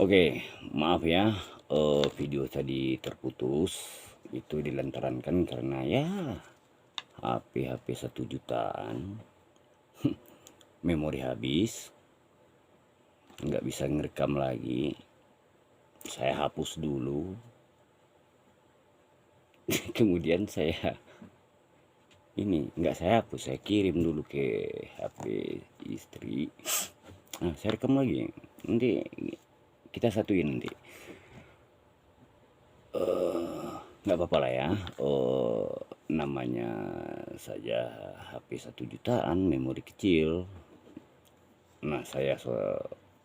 Oke, maaf ya, video tadi terputus. Itu dilantarankan karena ya HP 1 jutaan, memori habis, nggak bisa ngerekam lagi. Saya hapus dulu, kemudian saya nggak saya hapus, saya kirim dulu ke HP istri. Nah, saya rekam lagi. Nanti kita satuin nanti. Nggak apa-apa lah ya. Namanya saja HP 1 jutaan, memori kecil. Nah, saya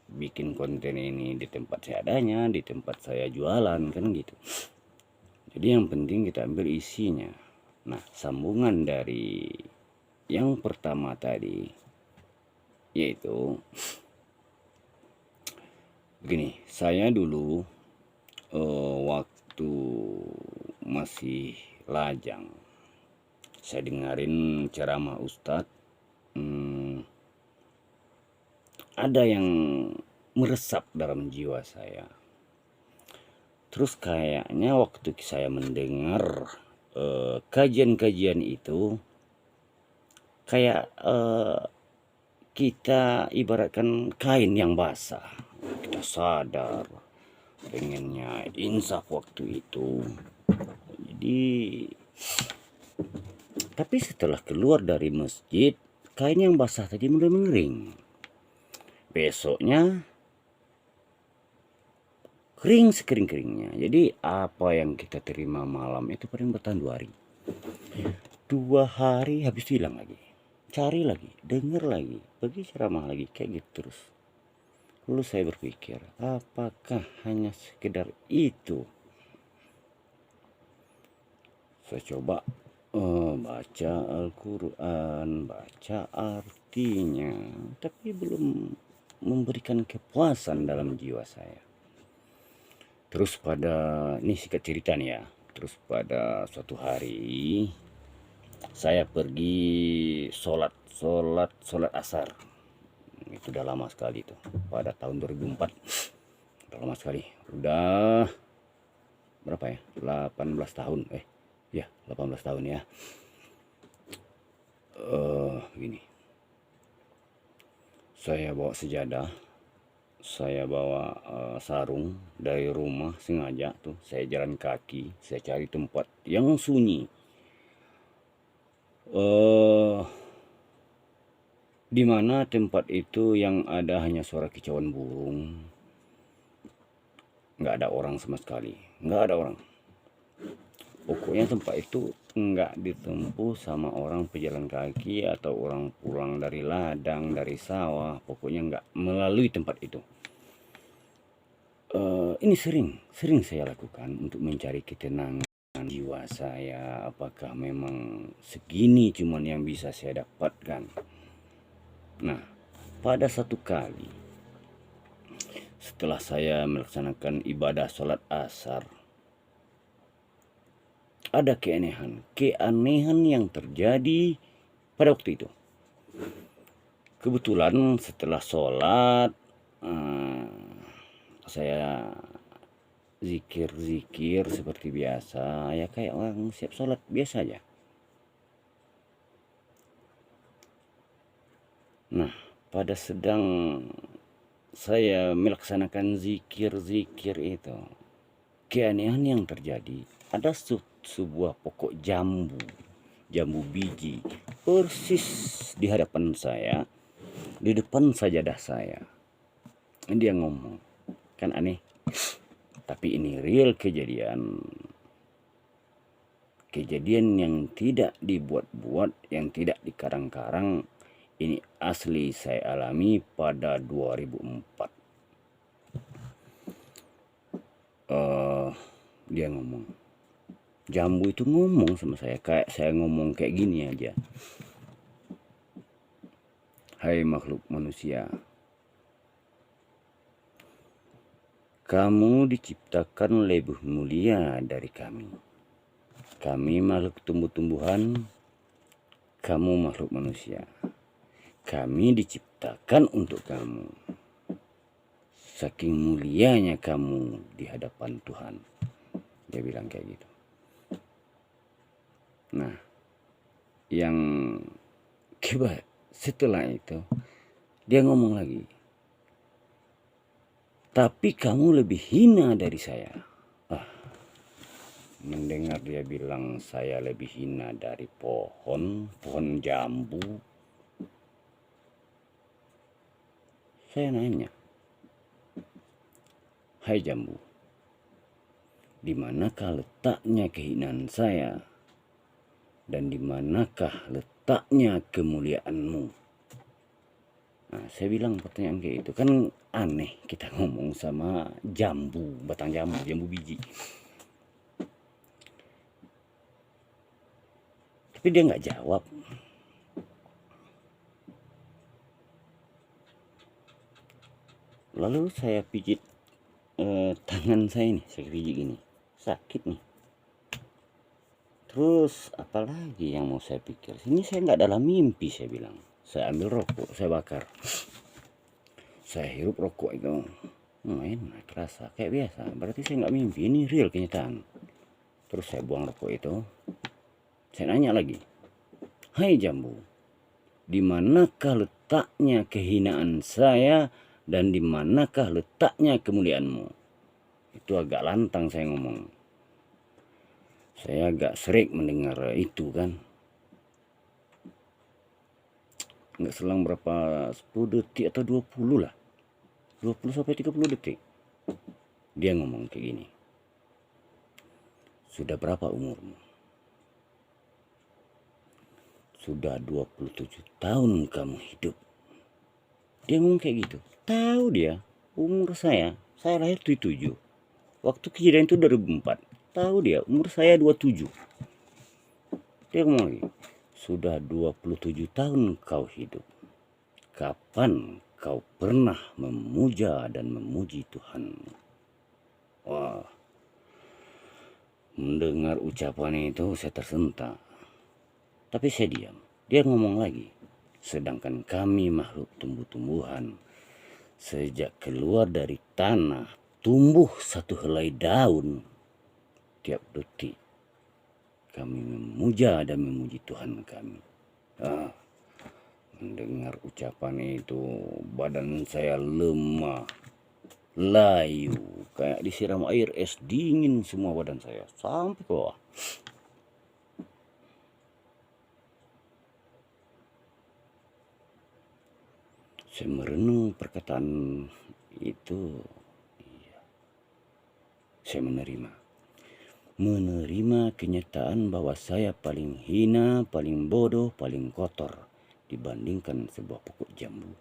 bikin konten ini di tempat saya adanya, di tempat saya jualan, kan gitu. Jadi yang penting kita ambil isinya. Nah, sambungan dari yang pertama tadi, yaitu begini. Saya dulu waktu masih lajang, saya dengerin ceramah Ustadz. Ada yang meresap dalam jiwa saya. Terus kayaknya waktu saya mendengar kajian-kajian itu, kayak kita ibaratkan kain yang basah. Kita sadar, pengennya insaf waktu itu. Jadi, tapi setelah keluar dari masjid, kain yang basah tadi mulai mengering. Besoknya kering sekering-keringnya. Jadi apa yang kita terima malam itu paling bertahan 2 hari. 2 hari habis itu hilang lagi. Cari lagi, dengar lagi, pergi ceramah lagi, kayak gitu terus. Lalu saya berpikir, apakah hanya sekedar itu? Saya coba baca Al-Quran, baca artinya, tapi belum memberikan kepuasan dalam jiwa saya. Terus ini singkat cerita nih ya. Terus pada suatu hari saya pergi sholat asar. Itu udah lama sekali tuh, pada tahun 2004. Udah lama sekali. Udah berapa ya? 18 tahun. Ya, 18 tahun ya. Gini. Saya bawa sejadah. Saya bawa sarung dari rumah, sengaja tuh saya jalan kaki, saya cari tempat yang sunyi, di mana tempat itu yang ada hanya suara kicauan burung, nggak ada orang sama sekali, nggak ada orang. Pokoknya tempat itu nggak ditempuh sama orang pejalan kaki atau orang pulang dari ladang, dari sawah. Pokoknya nggak melalui tempat itu. Ini sering saya lakukan untuk mencari ketenangan jiwa saya. Apakah memang segini cuman yang bisa saya dapatkan? Nah, pada satu kali setelah saya melaksanakan ibadah sholat asar, ada keanehan yang terjadi pada waktu itu. Kebetulan setelah sholat, saya zikir seperti biasa, ya kayak orang siap sholat biasa aja. Nah, pada sedang saya melaksanakan zikir itu, keanehan yang terjadi, ada sebuah pokok jambu biji persis di hadapan saya, di depan sajadah saya. Dia ngomong, kan aneh, tapi ini real kejadian yang tidak dibuat-buat, yang tidak dikarang-karang. Ini asli saya alami pada 2004. Dia ngomong, jambu itu ngomong sama saya, kayak saya ngomong kayak gini aja. Hai makhluk manusia, kamu diciptakan lebih mulia dari kami. Kami makhluk tumbuh-tumbuhan, kamu makhluk manusia. Kami diciptakan untuk kamu. saking mulianya kamu di hadapan Tuhan. Dia bilang kayak gitu. Nah, yang setelah itu dia ngomong lagi, tapi kamu lebih hina dari saya. Mendengar dia bilang saya lebih hina dari pohon jambu, saya nanya, hai jambu, di manakah letaknya kehinaan saya dan di manakah letaknya kemuliaanmu? Nah, saya bilang pertanyaan kayak itu kan aneh, kita ngomong sama jambu, batang jambu biji. Tapi dia nggak jawab. Lalu saya pijit tangan saya nih, saya pijit gini, sakit nih. Terus apalagi yang mau saya pikir? Ini saya nggak dalam mimpi, saya bilang. Saya ambil rokok, saya bakar. Saya hirup rokok itu. Enak, terasa kayak biasa. Berarti saya nggak mimpi, ini real kenyataan. Terus saya buang rokok itu. Saya nanya lagi, hai jambu, di manakah letaknya kehinaan saya dan di manakah letaknya kemuliaanmu? Itu agak lantang saya ngomong. Saya agak sering mendengar itu kan. Nggak selang berapa 10 detik atau 20 lah. 20 sampai 30 detik. Dia ngomong kayak gini. Sudah berapa umurmu? Sudah 27 tahun kamu hidup. Dia ngomong kayak gitu. Tahu dia umur saya lahir 77. Waktu kejadian itu 2004. Tahu dia umur saya 27. Dia ngomong lagi, sudah 27 tahun kau hidup. Kapan kau pernah memuja dan memuji Tuhan? Wah, mendengar ucapan itu saya tersentak. Tapi saya diam. Dia ngomong lagi, sedangkan kami makhluk tumbuh-tumbuhan, sejak keluar dari tanah, tumbuh satu helai daun tiap detik. Kami memuja dan memuji Tuhan kami. Mendengar ucapan itu, badan saya lemah, layu, kayak disiram air es dingin semua badan saya sampai ke bawah. Saya merenung perkataan itu. Saya menerima kenyataan bahwa saya paling hina, paling bodoh, paling kotor dibandingkan sebuah pokok jambu.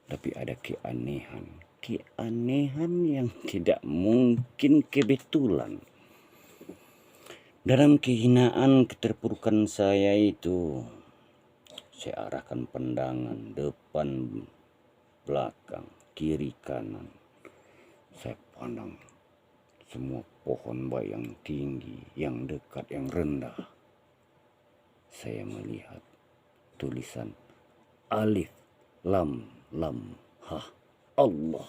Tapi ada keanehan yang tidak mungkin kebetulan. Dalam kehinaan keterpurukan saya itu, saya arahkan pandangan depan, belakang, kiri, kanan. Saya pandang semua pohon baik yang tinggi, yang dekat, yang rendah. Saya melihat tulisan alif, lam, ha, Allah.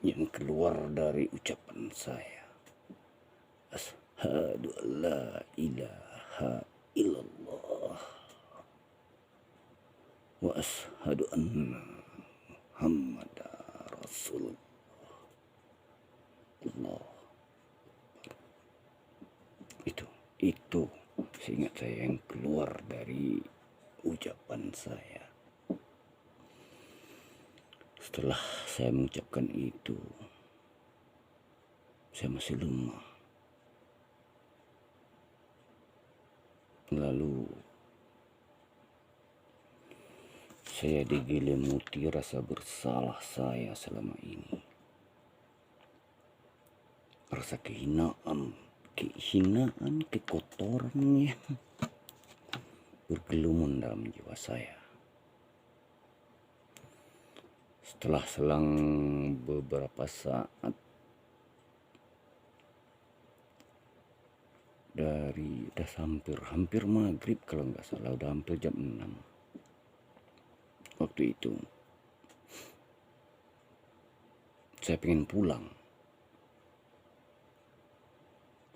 Yang keluar dari ucapan saya, asyhadu alla ilaha illallah wa asyhadu anna Muhammadar Rasulullah. Allah. Itu seingat saya yang keluar dari ucapan saya. Setelah saya mengucapkan itu, saya masih lemah. Lalu saya digelimuti rasa bersalah saya selama ini. Rasa kehinaan, kekotoran yang bergelumun dalam jiwa saya. Setelah selang beberapa saat dari udah hampir maghrib, kalau nggak salah udah hampir jam 6 waktu itu, saya pengen pulang.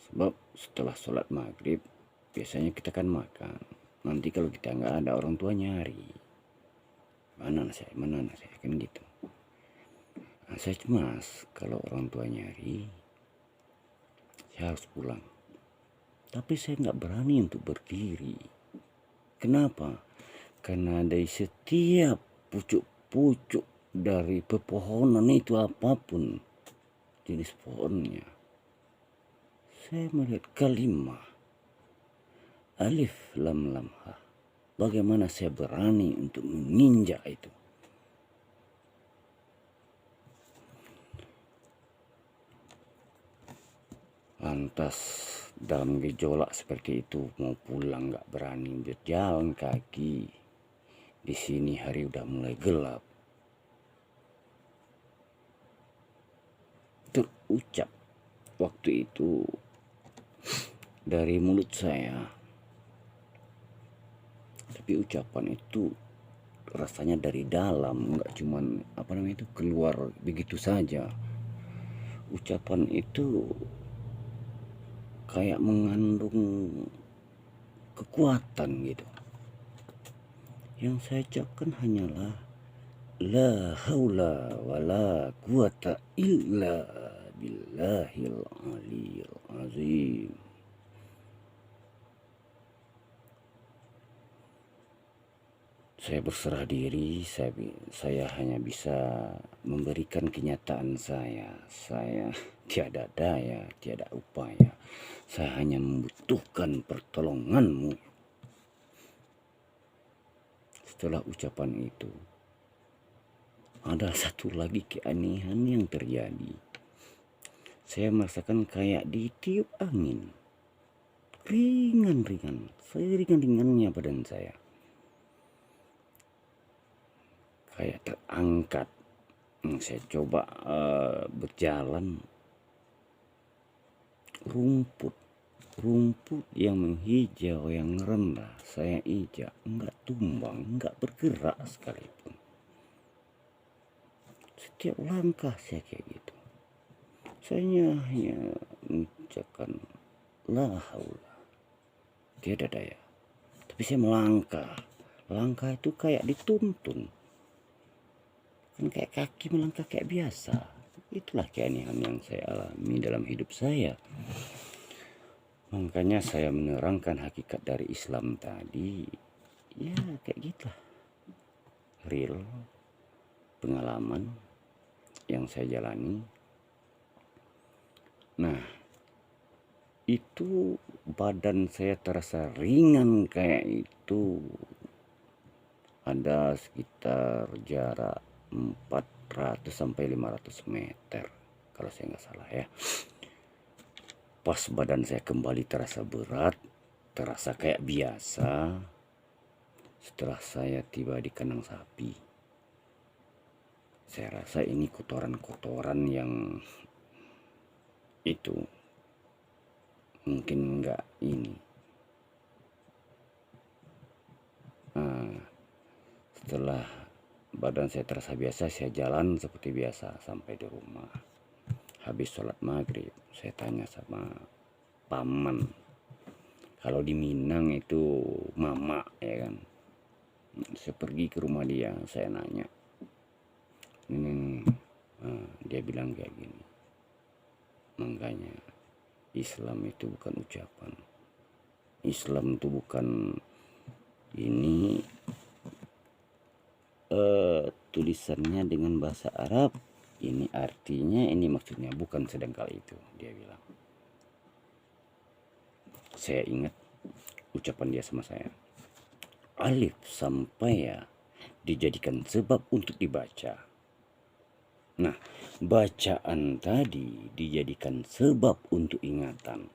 Sebab setelah sholat maghrib biasanya kita kan makan. Nanti kalau kita nggak ada, orang tua nyari, mana anak saya kan gitu. Nah, saya cemas kalau orang tua nyari, saya harus pulang. Tapi saya nggak berani untuk berdiri. Kenapa? Karena dari setiap pucuk-pucuk dari pepohonan itu, apapun jenis pohonnya, saya melihat kalimat alif lam lam ha. Bagaimana saya berani untuk menginjak itu? Lantas dalam gejolak seperti itu, mau pulang nggak berani, berjalan kaki. Di sini hari udah mulai gelap. Terucap waktu itu dari mulut saya, tapi ucapan itu rasanya dari dalam, nggak cuman itu keluar begitu saja. Ucapan itu kayak mengandung kekuatan gitu. Yang saya ucapkan hanyalah la haula wala quwata illa billahil aliyil azim. Saya berserah diri, saya hanya bisa memberikan kenyataan saya. Saya tiada daya, tiada upaya. Saya hanya membutuhkan pertolonganmu. Setelah ucapan itu, ada satu lagi keanehan yang terjadi. Saya merasakan kayak ditiup angin. Ringan-ringan, seringan-ringannya badan saya. Kayak terangkat. Saya coba berjalan. Rumput yang menghijau, yang rendah, saya injak, enggak tumbang, enggak bergerak sekalipun. Setiap langkah saya kayak gitu. Saya hanya mengucapkan la haula, tiada daya. Tapi saya melangkah. Langkah itu kayak dituntun. Kan kayak kaki melangkah kayak biasa. Itulah keanehan yang saya alami dalam hidup saya. Makanya saya menerangkan hakikat dari Islam tadi. Ya kayak gitu, real pengalaman yang saya jalani. Nah, itu badan saya terasa ringan kayak itu. Ada sekitar jarak 400 sampai 500 meter kalau saya nggak salah ya. Pas badan saya kembali terasa berat, terasa kayak biasa setelah saya tiba di kandang sapi. Saya rasa ini kotoran-kotoran yang itu mungkin enggak ini. Setelah badan saya terasa biasa, saya jalan seperti biasa sampai di rumah. Habis sholat maghrib, saya tanya sama paman. Kalau di Minang itu mama ya kan. Saya pergi ke rumah dia, saya nanya. Dia bilang kayak gini. Makanya Islam itu bukan ucapan. Islam itu bukan ini tulisannya dengan bahasa Arab, ini artinya, ini maksudnya, bukan sedangkal itu, dia bilang. Saya ingat ucapan dia sama saya. Alif sampai ya dijadikan sebab untuk dibaca. Nah, bacaan tadi dijadikan sebab untuk ingatan.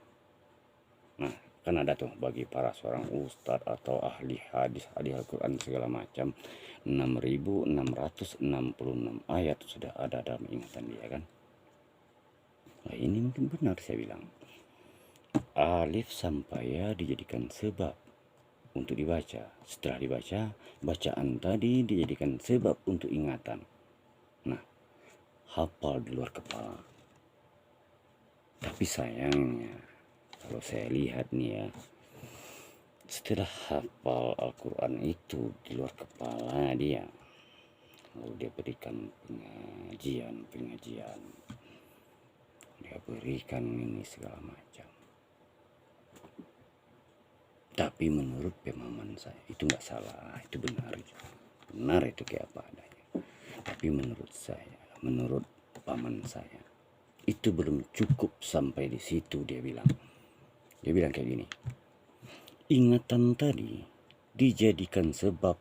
Nah, Kan ada tuh bagi para seorang ustadz atau ahli hadis, ahli Al-Quran segala macam, 6.666 ayat sudah ada dalam ingatan dia kan. Nah, ini mungkin benar saya bilang. Alif sampai ya dijadikan sebab untuk dibaca. Setelah dibaca, bacaan tadi dijadikan sebab untuk ingatan. Nah, hafal di luar kepala. Tapi sayangnya, kalau saya lihat nih ya, setelah hafal Al-Quran itu di luar kepala dia, lalu dia berikan pengajian, dia berikan ini segala macam. Tapi menurut pemahaman saya itu nggak salah, itu benar itu kayak apa adanya. Tapi menurut saya, menurut paman saya, itu belum cukup sampai di situ. Dia bilang kayak gini, ingatan tadi dijadikan sebab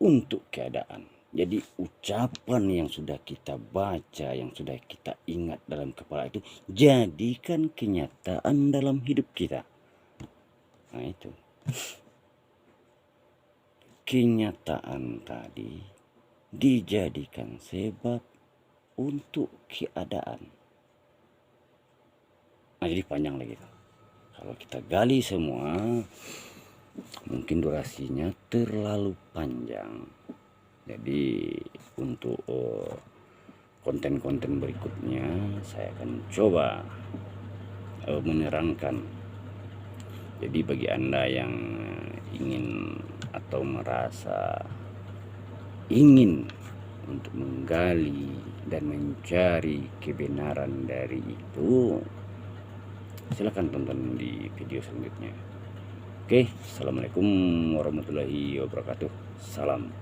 untuk keadaan. Jadi ucapan yang sudah kita baca, yang sudah kita ingat dalam kepala itu, jadikan kenyataan dalam hidup kita. Nah itu, kenyataan tadi dijadikan sebab untuk keadaan. Nah jadi panjang lagi tuh. Kalau kita gali semua, mungkin durasinya terlalu panjang. Jadi untuk konten-konten berikutnya saya akan coba menerangkan. Jadi bagi Anda yang ingin atau merasa ingin untuk menggali dan mencari kebenaran dari itu, silakan tonton di video selanjutnya. Oke, assalamualaikum warahmatullahi wabarakatuh. Salam.